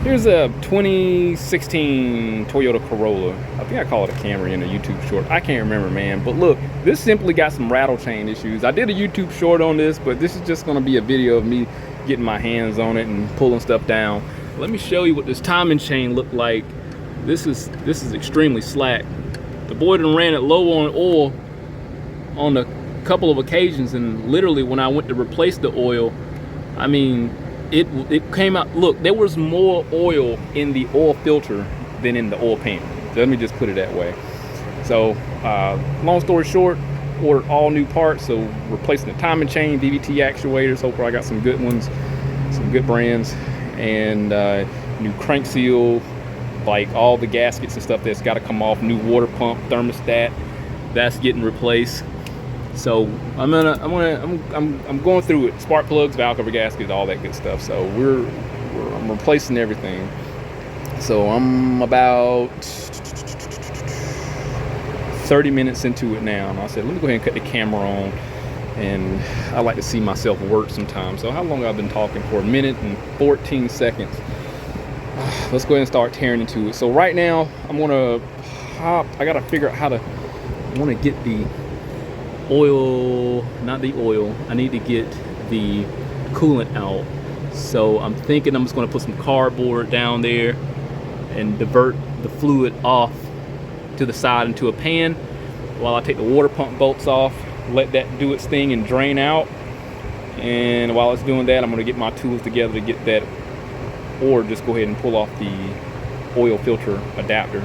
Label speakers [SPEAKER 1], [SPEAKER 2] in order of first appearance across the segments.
[SPEAKER 1] Here's a 2016 Toyota Corolla. I think I call it a Camry in a YouTube short. I can't remember, man. But look, this simply got some rattle chain issues. I did a YouTube short on this, but this is just gonna be a video of me getting my hands on it and pulling stuff down. Let me show you what this timing chain looked like. This is extremely slack. The boy done ran it low on oil on a couple of occasions, and literally when I went to replace the oil, I mean, it came out, look, there was more oil in the oil filter than in the oil pan. Let me just put it that way. So long story short, ordered all new parts. So replacing the timing chain, DVT actuators, hopefully I got some good ones, some good brands, and new crank seal, like all the gaskets and stuff that's got to come off, new water pump, thermostat, that's getting replaced. So I'm going through it. Spark plugs, valve cover gaskets, all that good stuff. So I'm replacing everything. So I'm about 30 minutes into it now, and I said, let me go ahead and cut the camera on. And I like to see myself work sometimes. So how long I've been talking for? 1 minute and 14 seconds. Let's go ahead and start tearing into it. So right now I'm gonna hop. I gotta figure out how to. I want to get the oil, not the oil, I need to get the coolant out. So I'm thinking I'm just going to put some cardboard down there and divert the fluid off to the side into a pan while I take the water pump bolts off, let that do its thing and drain out. And while it's doing that, I'm going to get my tools together to get that, or just go ahead and pull off the oil filter adapter.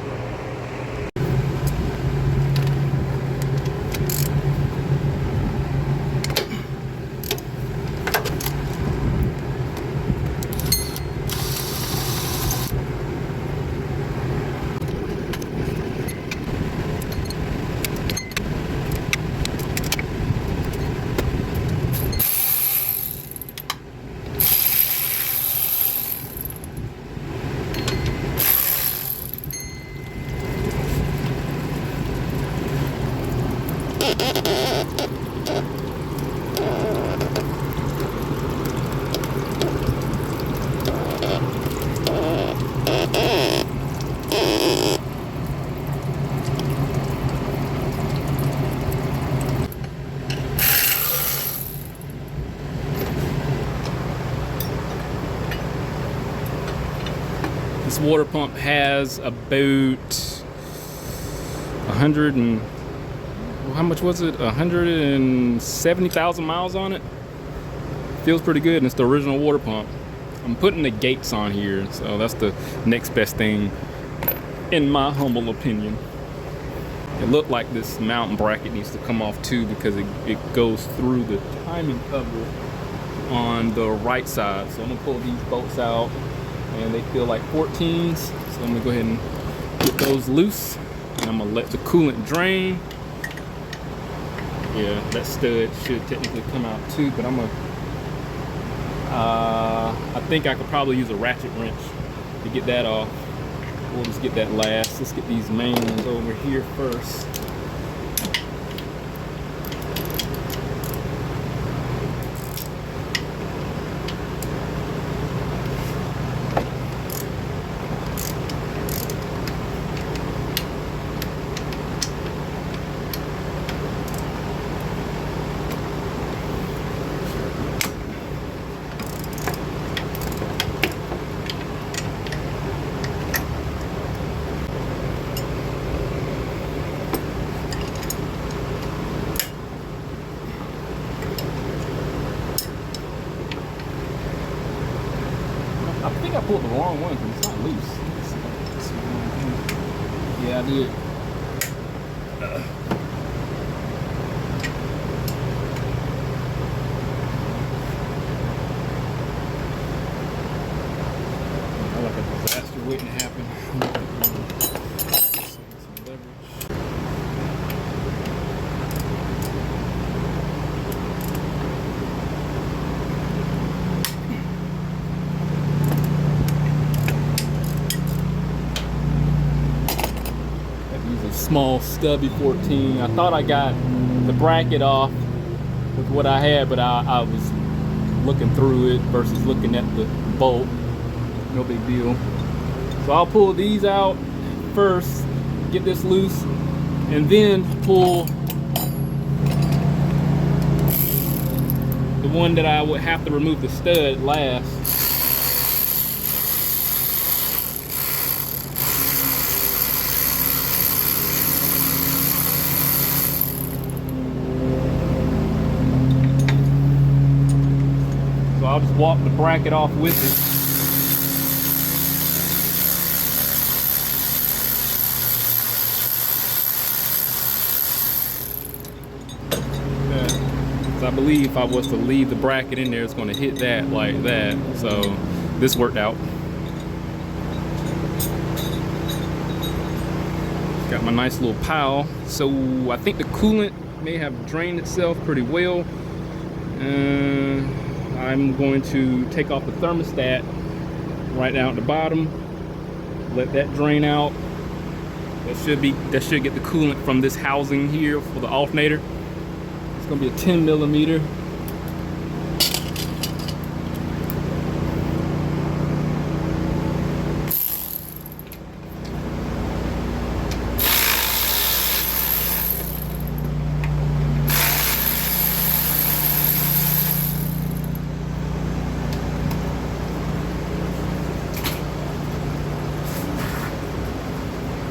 [SPEAKER 1] This water pump has about 100 and, how much was it? 170,000 miles on it. Feels pretty good, and it's the original water pump. I'm putting the gates on here, so that's the next best thing, in my humble opinion. It looked like this mountain bracket needs to come off too, because it goes through the timing cover on the right side. So I'm gonna pull these bolts out, and they feel like 14s. So I'm gonna go ahead and get those loose, and I'm gonna let the coolant drain. Yeah, that stud should technically come out too, but I'm gonna, I think I could probably use a ratchet wrench to get that off. We'll just get that last. Let's get these main ones over here first. I think I pulled the wrong one because it's not loose. Yeah, I did. Like a disaster waiting to happen. Small stubby 14. I thought I got the bracket off with what I had, but I was looking through it versus looking at the bolt. no big deal. So I'll pull these out first, get this loose, and then pull the one that I would have to remove the stud last. So I'll just walk the bracket off with it. I believe if I was to leave the bracket in there, it's going to hit that like that. So this worked out. Got my nice little pile. So I think the coolant may have drained itself pretty well. I'm going to take off the thermostat right down at the bottom. Let that drain out. That should get the coolant from this housing here for the alternator. It's gonna be a 10 millimeter.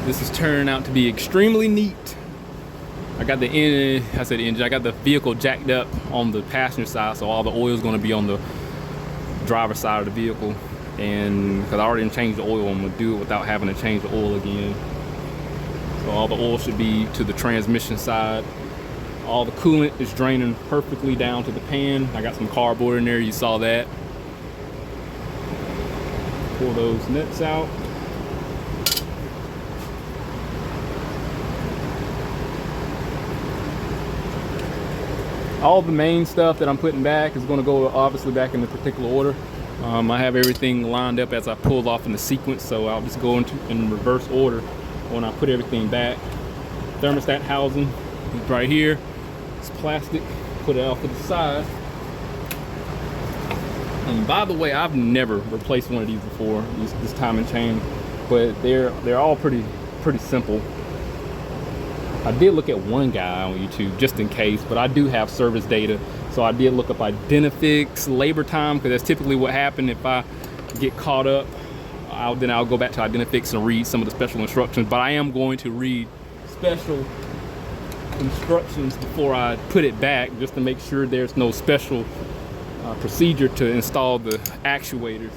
[SPEAKER 1] This is turning out to be extremely neat. I got the engine, I got the vehicle jacked up on the passenger side, so all the oil is going to be on the driver's side of the vehicle. And because I already changed the oil, I'm going to do it without having to change the oil again. So all the oil should be to the transmission side. All the coolant is draining perfectly down to the pan. I got some cardboard in there, you saw that. Pull those nuts out. All the main stuff that I'm putting back is going to go obviously back in the particular order. I have everything lined up as I pulled off in the sequence, so I'll just go in reverse order when I put everything back. Thermostat housing is right here. It's plastic. Put it off to the side. And by the way, I've never replaced one of these before, this timing chain, but they're all pretty simple. I did look at one guy on YouTube just in case, but I do have service data. So I did look up Identifix labor time, because that's typically what happened if I get caught up. Then I'll go back to Identifix and read some of the special instructions. But I am going to read special instructions before I put it back, just to make sure there's no special procedure to install the actuators.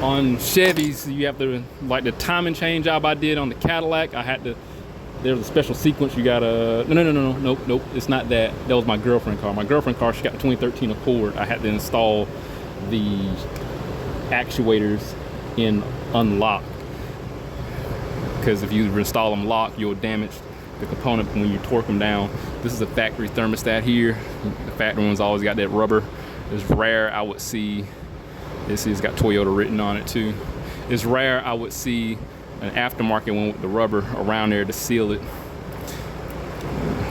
[SPEAKER 1] On Chevys, you have to, like the timing chain job I did on the Cadillac, there's a special sequence you gotta, nope, it's not that. That was my girlfriend car. My girlfriend car, she got the 2013 Accord. I had to install the actuators in unlock, because if you install them locked, you'll damage the component when you torque them down. This is a factory thermostat here. The factory one's always got that rubber. It's rare I would see. This has got Toyota written on it too. It's rare I would see an aftermarket one with the rubber around there to seal it.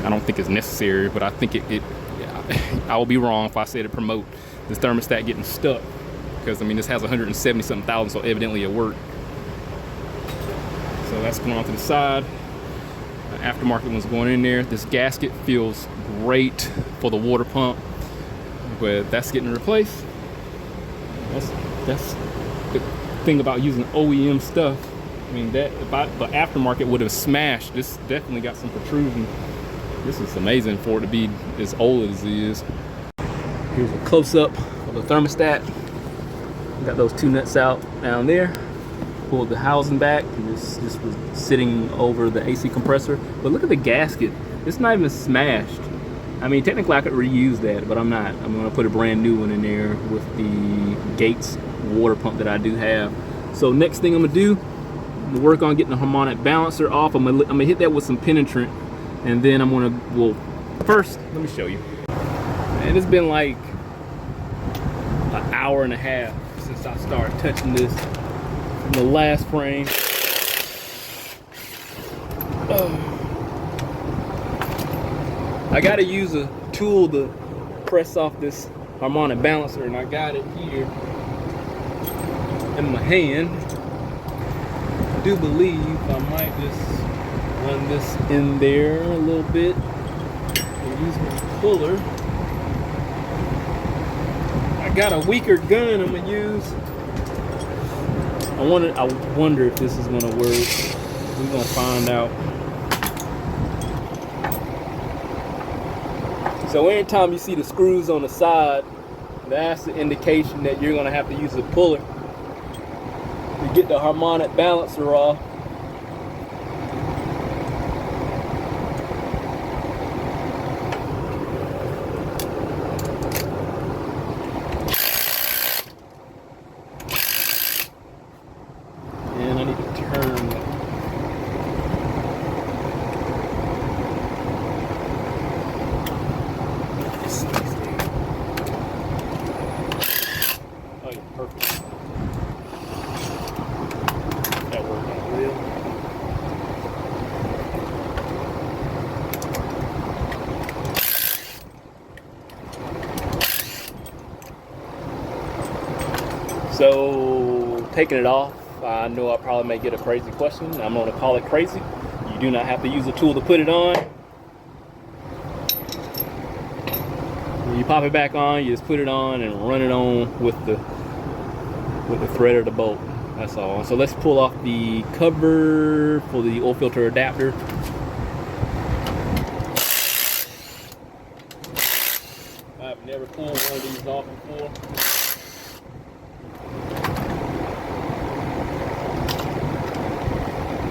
[SPEAKER 1] I don't think it's necessary, but I think I will be wrong if I say to promote this thermostat getting stuck, because I mean this has 170 something thousand, so evidently it worked. So that's going on to the side. The aftermarket one's going in there. This gasket feels great for the water pump, but that's getting replaced. That's the thing about using OEM stuff. I mean, that if the aftermarket would have smashed, this definitely got some protrusion. This is amazing for it to be as old as it is. Here's a close-up of the thermostat. Got those two nuts out down there. Pulled the housing back. This was sitting over the AC compressor. But look at the gasket. It's not even smashed. I mean, technically I could reuse that, but I'm not. I'm gonna put a brand new one in there with the Gates water pump that I do have. So next thing I'm gonna do, I'm gonna work on getting the harmonic balancer off. I'm gonna hit that with some penetrant, and then first, let me show you. And it's been like an hour and a half since I started touching this in the last frame. I gotta use a tool to press off this harmonic balancer, and I got it here in my hand. I do believe I might just run this in there a little bit and use my puller. I got a weaker gun I'm gonna use. I wonder if this is gonna work. We're gonna find out. So anytime you see the screws on the side, that's the indication that you're gonna have to use a puller to get the harmonic balancer off. And I need to turn. Oh yeah, perfect. That worked out well. So taking it off, I know I probably may get a crazy question. I'm going to call it crazy. You do not have to use a tool to put it on. When you pop it back on, you just put it on and run it on with the thread or the bolt. That's all. So let's pull off the cover for the oil filter adapter. I've never pulled one of these off before.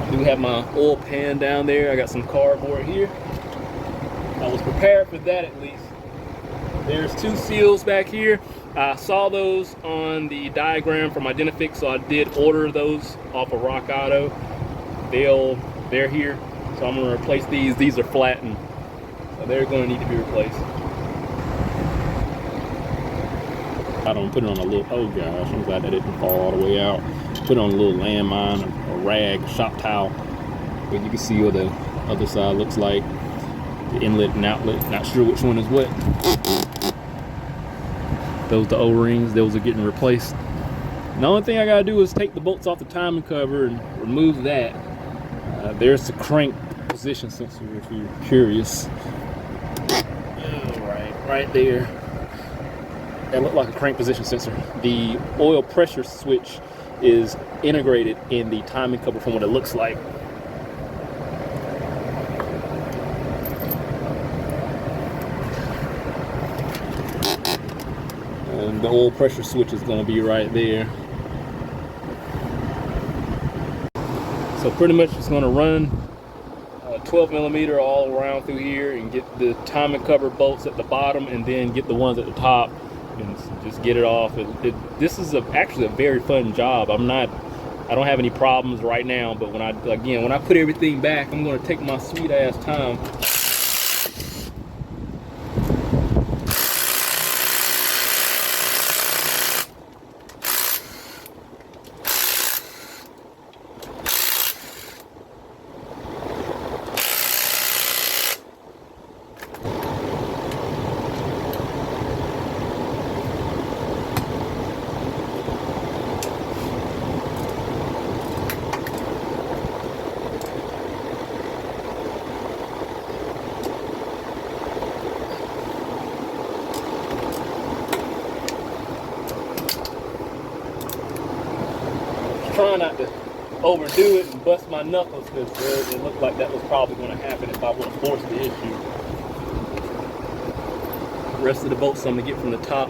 [SPEAKER 1] I do have my oil pan down there. I got some cardboard here. I was prepared for that at least. There's two seals back here. I saw those on the diagram from Identifix, so I did order those off of Rock Auto. They're here, so I'm gonna replace these. These are flattened, so they're gonna need to be replaced. I don't put it on a little, oh gosh, I'm glad that didn't fall all the way out. Put it on a little landmine, a rag, shop towel, but you can see what the other side looks like. The inlet and outlet, not sure which one is what. Those the O-rings, those are getting replaced. The only thing I gotta do is take the bolts off the timing cover and remove that. There's the crank position sensor if you're curious. Right there. That looked like a crank position sensor. The oil pressure switch is integrated in the timing cover from what it looks like. And the oil pressure switch is going to be right there. So pretty much it's going to run 12 millimeter all around through here and get the timing cover bolts at the bottom and then get the ones at the top and just get it off. This is actually a very fun job. I don't have any problems right now, but when I put everything back, I'm going to take my sweet ass time. Trying not to overdo it and bust my knuckles because it looked like that was probably going to happen if I would have forced the issue. The rest of the bolts I'm going to get from the top.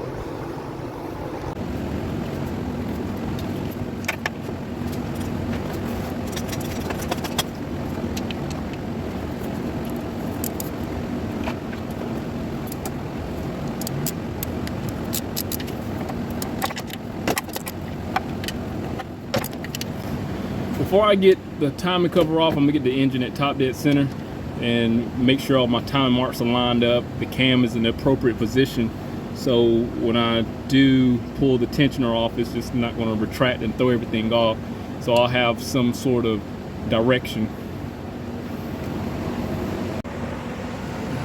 [SPEAKER 1] Before I get the timing cover off, I'm gonna get the engine at top dead center and make sure all my timing marks are lined up. The cam is in the appropriate position. So when I do pull the tensioner off, it's just not gonna retract and throw everything off. So I'll have some sort of direction.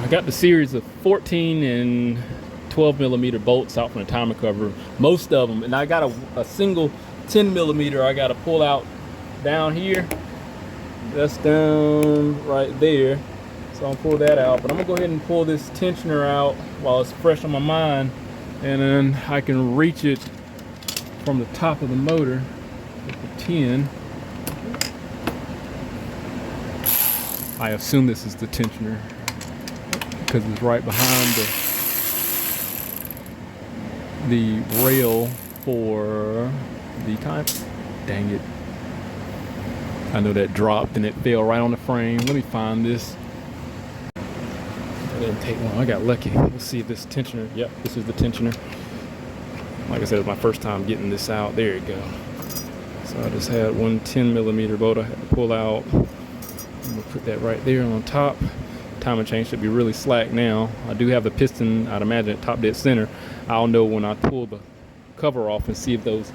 [SPEAKER 1] I got the series of 14 and 12 millimeter bolts out from the timing cover, most of them, and I got a single 10 millimeter I got to pull out down here. That's down right there, so I'll pull that out. But I'm gonna go ahead and pull this tensioner out while it's fresh on my mind, and then I can reach it from the top of the motor with the 10. I assume this is the tensioner because it's right behind the rail for the time. Dang it. I know that dropped and it fell right on the frame. Let me find this. That didn't take long. I got lucky. Let's see if this tensioner. Yep, this is the tensioner. Like I said, it's my first time getting this out. There you go. So I just had one 10 millimeter bolt I had to pull out. I'm gonna put that right there on top. Timing chain should be really slack now. I do have the piston, I'd imagine, at top dead center. I'll know when I pull the cover off and see if those,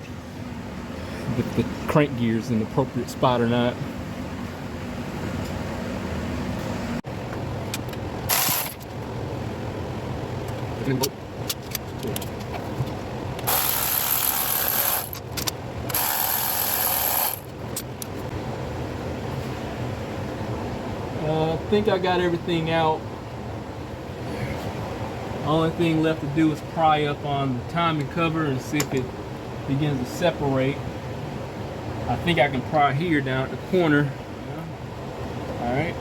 [SPEAKER 1] if the crank gear's in the appropriate spot or not. I think I got everything out. The only thing left to do is pry up on the timing cover and see if it begins to separate. I think I can pry here down at the corner. All right.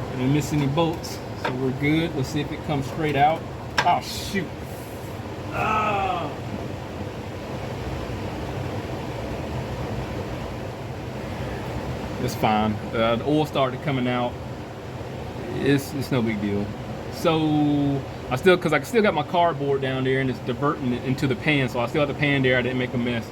[SPEAKER 1] I didn't miss any bolts, so we're good. Let's see if it comes straight out. Oh shoot. Ah. It's fine. The oil started coming out. It's no big deal. So I still got my cardboard down there and it's diverting it into the pan. So I still have the pan there. I didn't make a mess.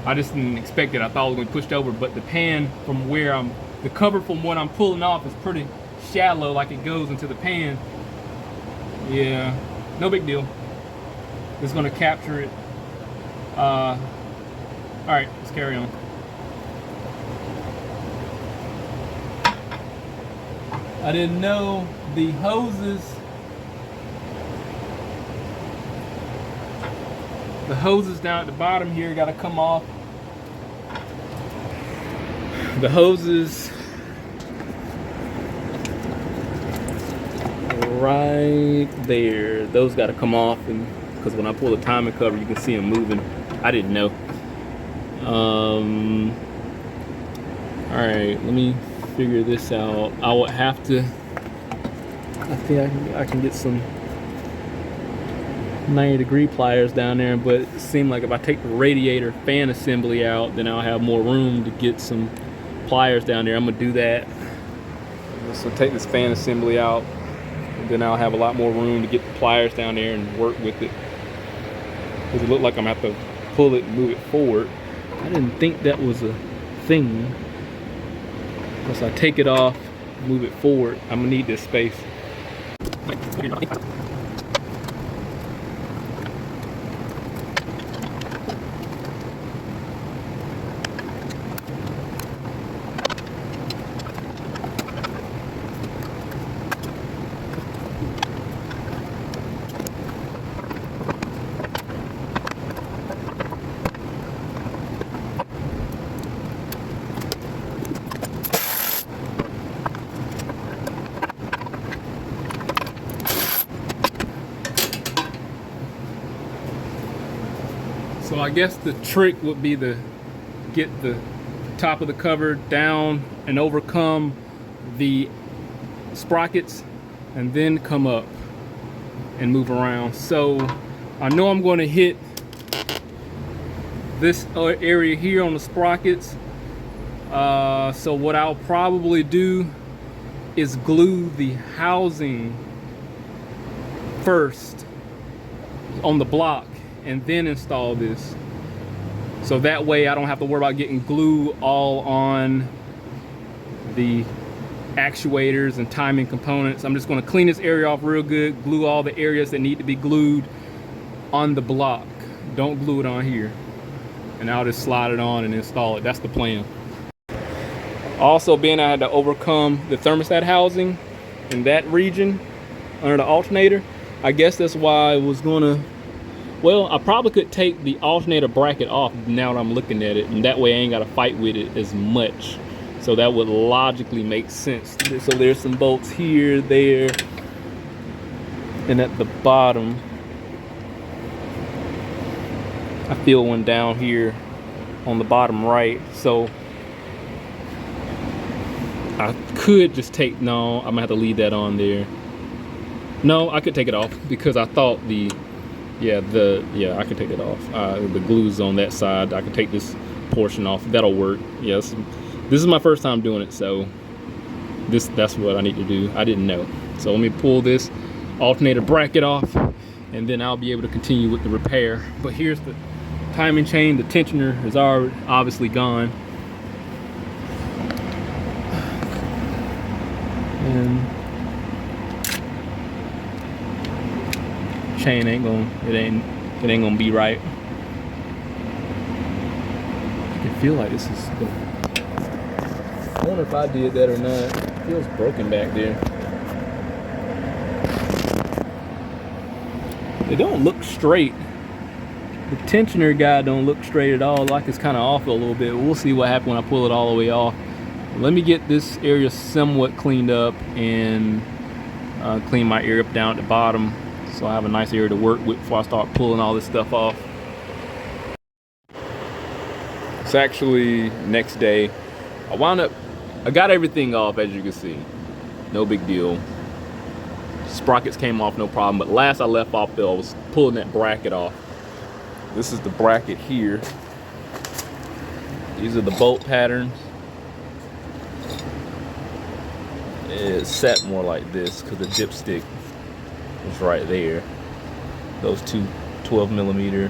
[SPEAKER 1] I just didn't expect it. I thought it was going to be pushed over, but the pan from where the cover from what I'm pulling off is pretty shallow, like it goes into the pan. Yeah, no big deal. It's going to capture it. All right, let's carry on. I didn't know the hoses down at the bottom here got to come off. The hoses right there, those got to come off, and because when I pull the timing cover you can see them moving. I didn't know. All right, let me figure this out. I would have to, I think I can get some 90-degree pliers down there, but it seemed like if I take the radiator fan assembly out, then I'll have more room to get some pliers down there. I'm gonna do that. So take this fan assembly out, and then I'll have a lot more room to get the pliers down there and work with it. Because it looked like I'm gonna have to pull it and move it forward. I didn't think that was a thing. Once I take it off, move it forward, I'm gonna need this space. So I guess the trick would be to get the top of the cover down and overcome the sprockets and then come up and move around. So I know I'm going to hit this area here on the sprockets. So what I'll probably do is glue the housing first on the block and then install this. So that way I don't have to worry about getting glue all on the actuators and timing components. I'm just going to clean this area off real good, glue all the areas that need to be glued on the block. Don't glue it on here. And I'll just slide it on and install it. That's the plan. Also, being I had to overcome the thermostat housing in that region under the alternator, I guess that's why I was gonna, well, I probably could take the alternator bracket off now that I'm looking at it, and that way I ain't gotta fight with it as much. So that would logically make sense. So there's some bolts here, there, and at the bottom. I feel one down here on the bottom right. So I could just take, no, I'm gonna have to leave that on there. No, I could take it off because I thought I could take it off. The glue's on that side. I could take this portion off. That'll work. Yes, this is my first time doing it, so that's what I need to do. I didn't know. So let me pull this alternator bracket off, and then I'll be able to continue with the repair. But here's the timing chain. The tensioner is already obviously gone. And chain ain't gonna be right. I can feel like this is I wonder if I did that or not. It feels broken back there. They don't look straight. The tensioner guy don't look straight at all. Like it's kind of off a little bit. We'll see what happens when I pull it all the way off. Let me get this area somewhat cleaned up and clean my area up down at the bottom, so I have a nice area to work with before I start pulling all this stuff off. It's actually next day. I got everything off, as you can see. No big deal. Sprockets came off, no problem. But last I left off though, I was pulling that bracket off. This is the bracket here. These are the bolt patterns. It's set more like this because the dipstick is right there. Those two 12mm.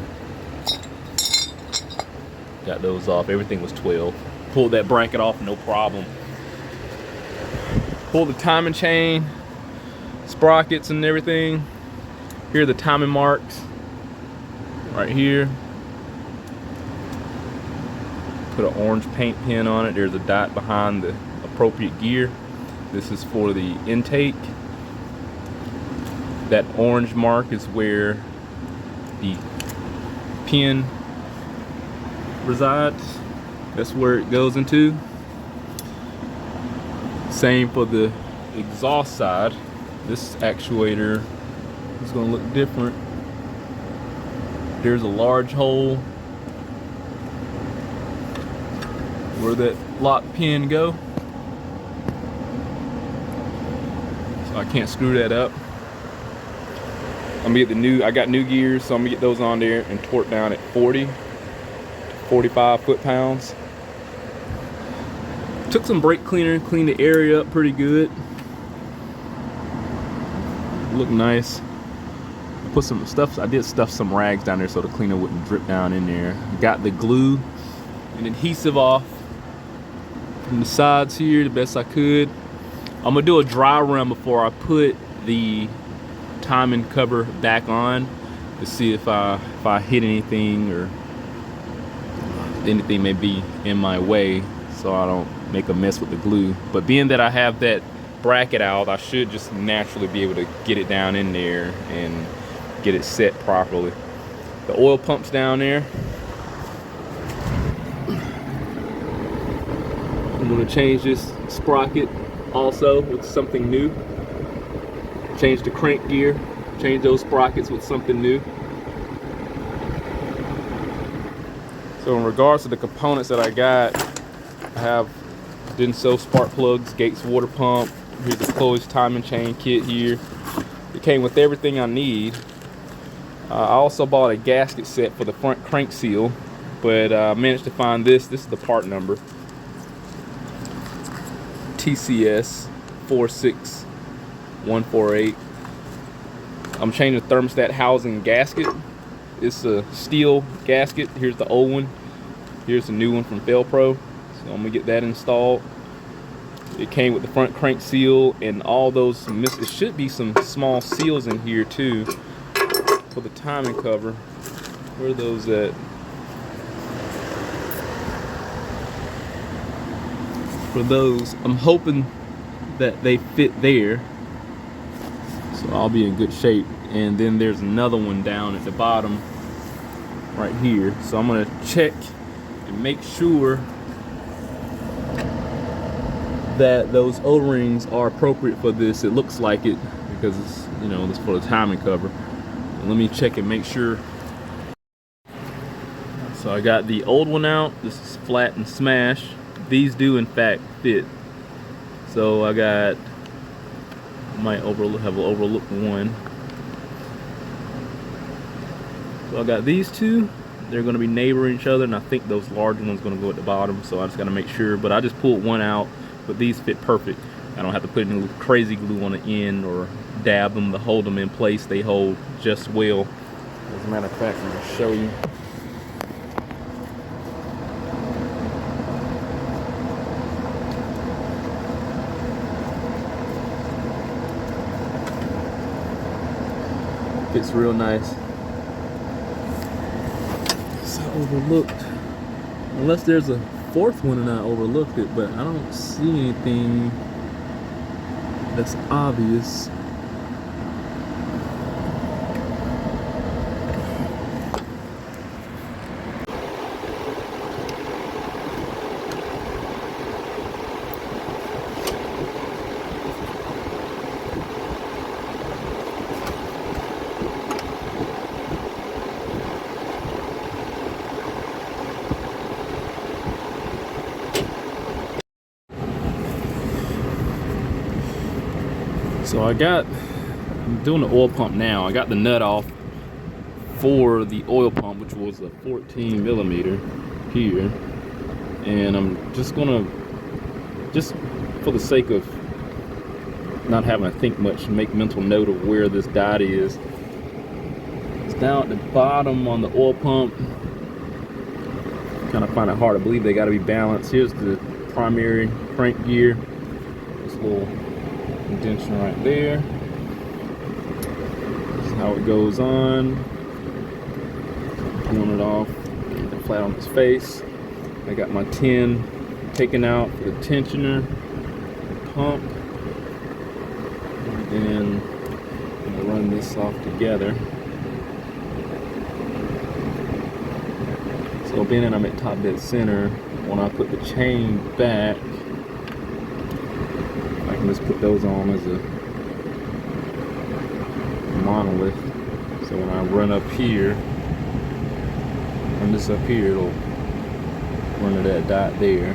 [SPEAKER 1] Got those off. Everything was 12. Pulled that bracket off, no problem. Pulled the timing chain, sprockets and everything. Here are the timing marks. Right here. Put an orange paint pen on it. There's a dot behind the appropriate gear. This is for the intake. That orange mark is where the pin resides. That's where it goes into. Same for the exhaust side. This actuator is going to look different. There's a large hole where that lock pin go. So I can't screw that up. I'm gonna get I got new gears, so I'm gonna get those on there and torque down at 40 to 45 foot-pounds. Took some brake cleaner and cleaned the area up pretty good. Look nice. Put some stuff, I did stuff some rags down there so the cleaner wouldn't drip down in there. Got the glue and adhesive off from the sides here the best I could. I'm gonna do a dry run before I put the timing cover back on to see if I hit anything or anything may be in my way, so I don't make a mess with the glue. But being that I have that bracket out, I should just naturally be able to get it down in there and get it set properly. The oil pump's down there. I'm gonna change this sprocket also with something new. Change the crank gear, change those sprockets with something new. So in regards to the components that I got, I have Denso spark plugs, Gates water pump. Here's the Chloe's timing chain kit here. It came with everything I need. I also bought a gasket set for the front crank seal, but I managed to find this. This is the part number. TCS 46148. I'm changing the thermostat housing gasket. It's a steel gasket. Here's the old one. Here's the new one from Felpro. So I'm gonna get that installed. It came with the front crank seal and all those. It should be some small seals in here too for the timing cover. Where are those at? for those. I'm hoping that they fit there, so I'll be in good shape. And then there's another one down at the bottom right here, so I'm gonna check and make sure that those O-rings are appropriate for this. It looks like it because it's, you know, this for the timing cover. And let me check and make sure. So I got the old one out. This is flat and smash. These do in fact fit. So I got, might have overlooked one. So I got these two. They're going to be neighboring each other, and I think those larger ones going to go at the bottom. So I just got to make sure. But I just pulled one out, but these fit perfect. I don't have to put any crazy glue on the end or dab them to hold them in place. They hold just well. As a matter of fact, I'm going to show you. Fits real nice. So I overlooked, unless there's a fourth one and I overlooked it, but I don't see anything that's obvious. So I'm doing the oil pump now. I got the nut off for the oil pump, which was a 14 millimeter here. And I'm just gonna, just for the sake of not having to think much, make mental note of where this dot is. It's down at the bottom on the oil pump. Kind of find it hard to believe they gotta be balanced. Here's the primary crank gear. This little indentation right there. This is how it goes on. Pulling it off, get it flat on its face. I got my tin taken out for the tensioner, the pump, and then I'm gonna run this off together. So being that I'm at top dead center, when I put the chain back, I can just put those on as a monolith. So when I run up here, run this up here, it'll run to that dot there.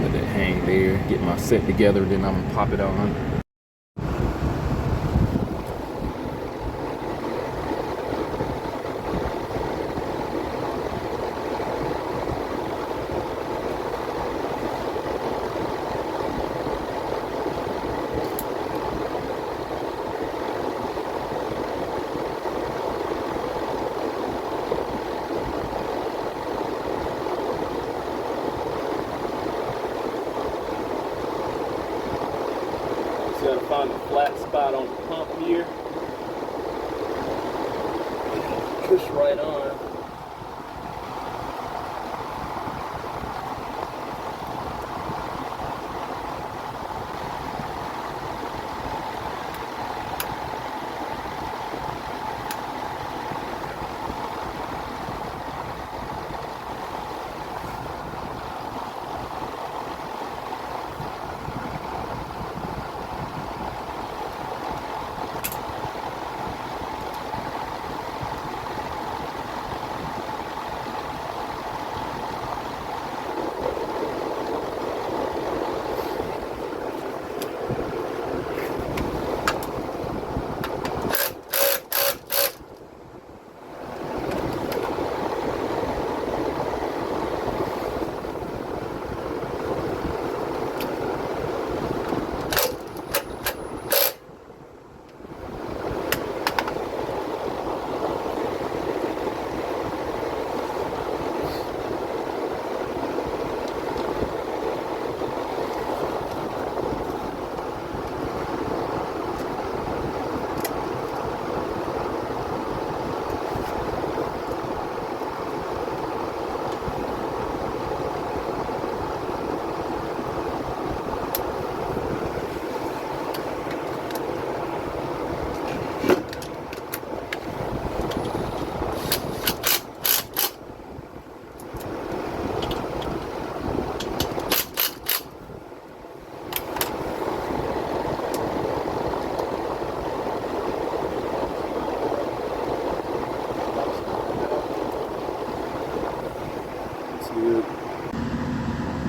[SPEAKER 1] Let it hang there, get my set together, then I'm gonna pop it on. Gotta find the flat spot on the pump here. Push right on.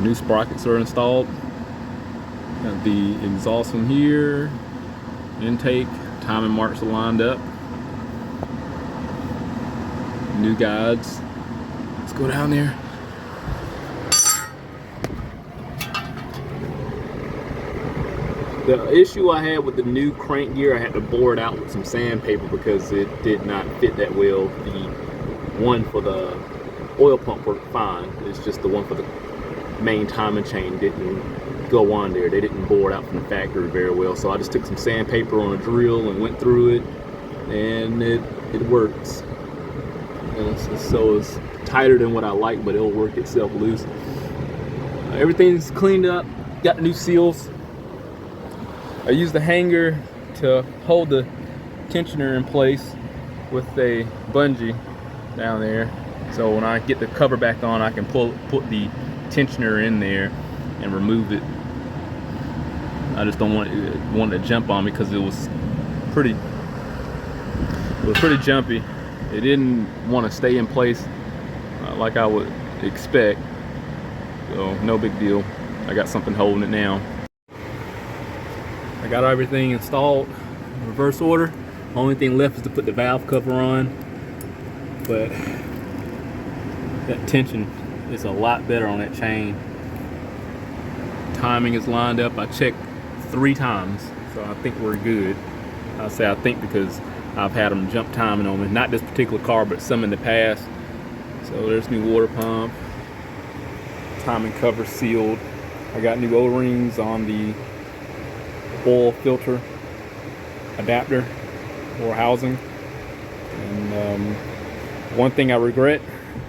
[SPEAKER 1] New sprockets are installed. Got the exhaust from here, intake, timing marks are lined up. New guides. Let's go down there. The issue I had with the new crank gear, I had to bore it out with some sandpaper because it did not fit that well. The one for the oil pump worked fine. It's just the one for the main timing chain didn't go on there. They didn't bore it out from the factory very well. So I just took some sandpaper on a drill and went through it, and it works. And so it's tighter than what I like, but it'll work itself loose. Everything's cleaned up. Got the new seals. I used the hanger to hold the tensioner in place with a bungee down there. So when I get the cover back on, I can put the tensioner in there and remove it. I just don't want it to jump on me because it was pretty jumpy. It didn't want to stay in place like I would expect. So no big deal. I got something holding it now. I got everything installed in reverse order. Only thing left is to put the valve cover on, but that tension is a lot better on that chain. Timing is lined up. I checked 3 times, so I think we're good. I say I think because I've had them jump timing on me. Not this particular car, but some in the past. So there's new water pump. Timing cover sealed. I got new O-rings on the oil filter adapter or housing. And one thing I regret,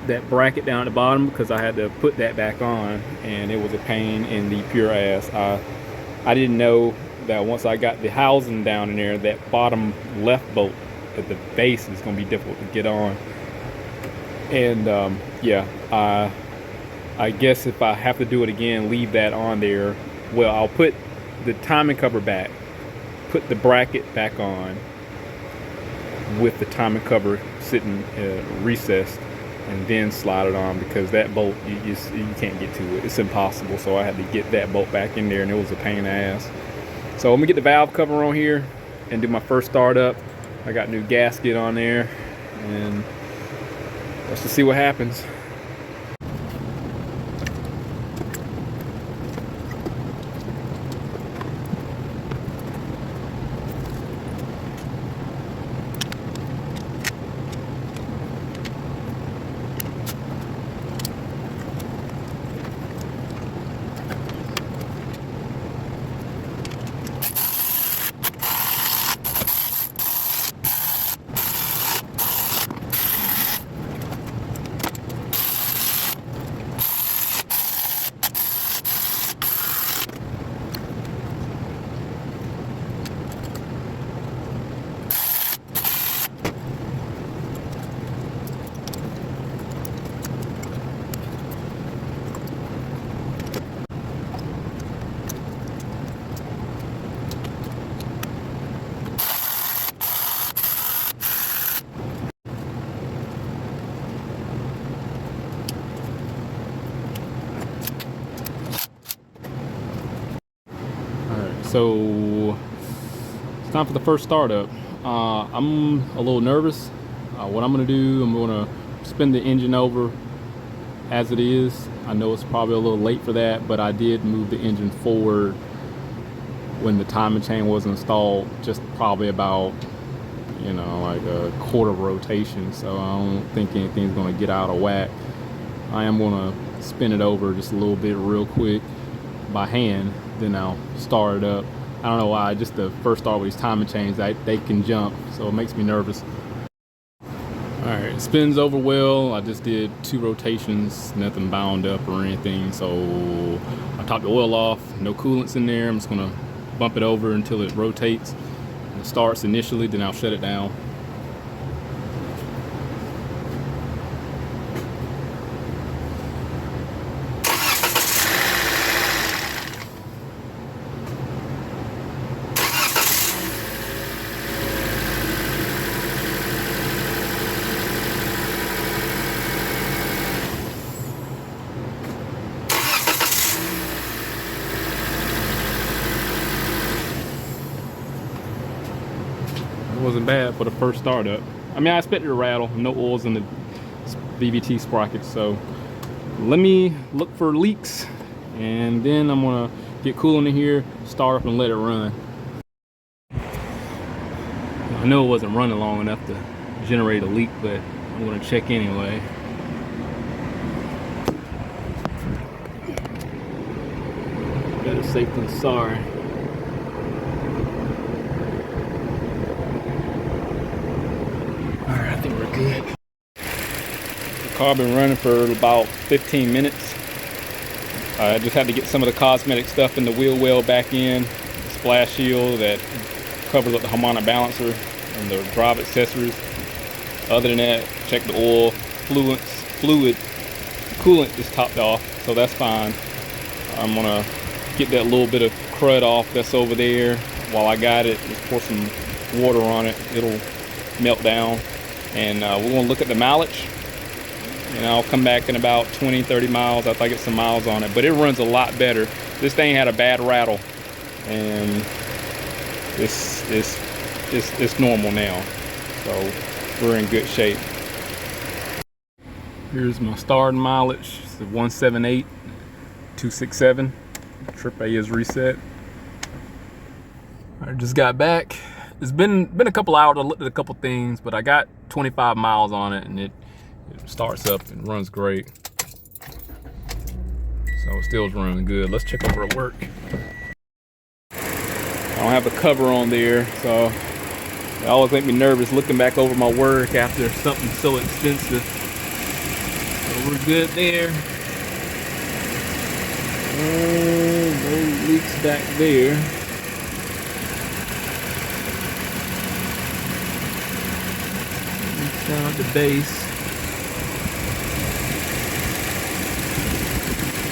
[SPEAKER 1] that bracket down at the bottom, because I had to put that back on and it was a pain in the pure ass. I didn't know that once I got the housing down in there, that bottom left bolt at the base is going to be difficult to get on. And yeah, I guess if I have to do it again, leave that on there. Well, I'll put the timing cover back, put the bracket back on with the timing cover sitting recessed, and then slide it on, because that bolt, you can't get to it. It's impossible. So I had to get that bolt back in there, and it was a pain in the ass. So I'm gonna get the valve cover on here and do my first startup. I got new gasket on there, and let's just see what happens. So it's time for the first startup. I'm a little nervous. What I'm gonna do, I'm gonna spin the engine over as it is. I know it's probably a little late for that, but I did move the engine forward when the timing chain was installed, just probably about, you know, like a quarter rotation. So I don't think anything's gonna get out of whack. I am gonna spin it over just a little bit real quick by hand, then I'll start it up. I don't know why, just the first start with these timing chains, they can jump, so it makes me nervous. All right, it spins over well. I just did 2 rotations, nothing bound up or anything. So I topped the oil off, no coolants in there. I'm just gonna bump it over until it rotates. It starts initially, then I'll shut it down. wasn't bad for the first startup. I mean, I expected a rattle, no oils in the VVT sprockets, so let me look for leaks, and then I'm gonna get coolant in here, start up and let it run. I know it wasn't running long enough to generate a leak, but I'm gonna check anyway. Better safe than sorry. Alright, I think we're good. The car been running for about 15 minutes. I just had to get some of the cosmetic stuff in the wheel well back in. The splash shield that covers up the harmonic balancer and the drive accessories. Other than that, check the oil, coolant is topped off, so that's fine. I'm gonna get that little bit of crud off that's over there. While I got it, just pour some water on it. It'll melt down. And we're gonna look at the mileage. And I'll come back in about 20-30 miles after I get some miles on it. But it runs a lot better. This thing had a bad rattle, and it's normal now. So we're in good shape. Here's my starting mileage. It's 178,267. Trip A is reset. I just got back. It's been a couple hours. I looked at a couple things, but I got 25 miles on it, and it starts up and runs great. So it still's running good. Let's check over at work. I don't have the cover on there, so it always makes me nervous looking back over my work after something so extensive. So we're good there. No leaks back there. Down at the base.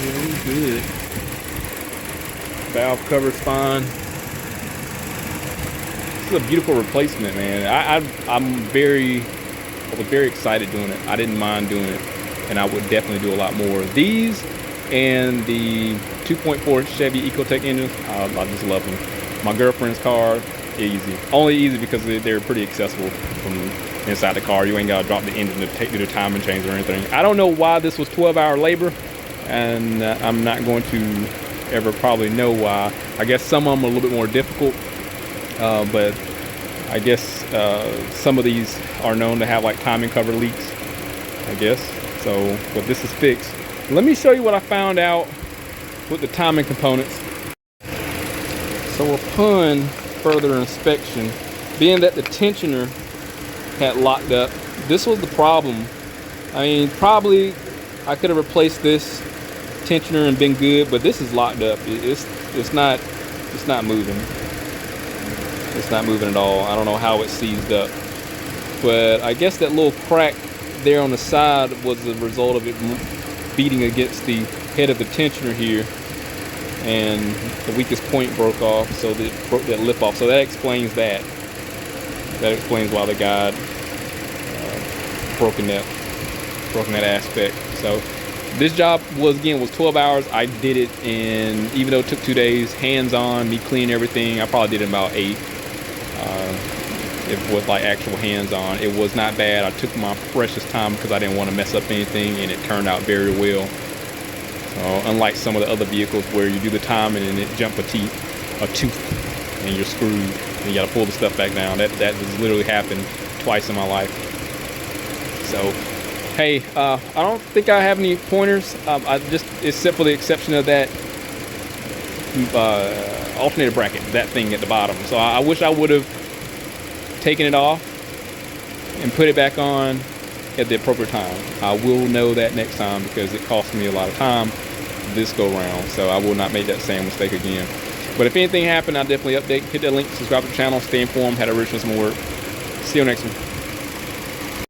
[SPEAKER 1] Really good. Valve cover's fine. This is a beautiful replacement, man. I was very excited doing it. I didn't mind doing it, and I would definitely do a lot more. These and the 2.4 Chevy Ecotec engines, I just love them. My girlfriend's car, easy. Only easy because they're pretty accessible from inside the car. You ain't gotta drop the engine to do the timing change or anything. I don't know why this was 12-hour labor, and I'm not going to ever probably know why. I guess some of them are a little bit more difficult, but I guess some of these are known to have like timing cover leaks, I guess. So, but this is fixed. Let me show you what I found out with the timing components. So upon further inspection, being that the tensioner had locked up, this was the problem. I mean, probably I could have replaced this tensioner and been good, but this is locked up. It's not moving. It's not moving at all. I don't know how it seized up, but I guess that little crack there on the side was the result of it beating against the head of the tensioner here, and the weakest point broke off, so that it broke that lip off. So that explains that. That explains why the guy broken that aspect. So this job was 12 hours. I did it in, even though it took 2 days, hands-on, me cleaning everything, I probably did it in about 8. It was like actual hands-on. It was not bad. I took my precious time because I didn't want to mess up anything, and it turned out very well. Unlike some of the other vehicles where you do the timing and it jump a tooth, and you're screwed, and you got to pull the stuff back down. That has literally happened twice in my life. So, hey, I don't think I have any pointers. Except for the exception of that alternator bracket, that thing at the bottom. So I wish I would have taken it off and put it back on at the appropriate time. I will know that next time because it cost me a lot of time this go round. So I will not make that same mistake again. But if anything happened, I'll definitely update. Hit that link, subscribe to the channel, stay informed, how to reach some more work. See you next one.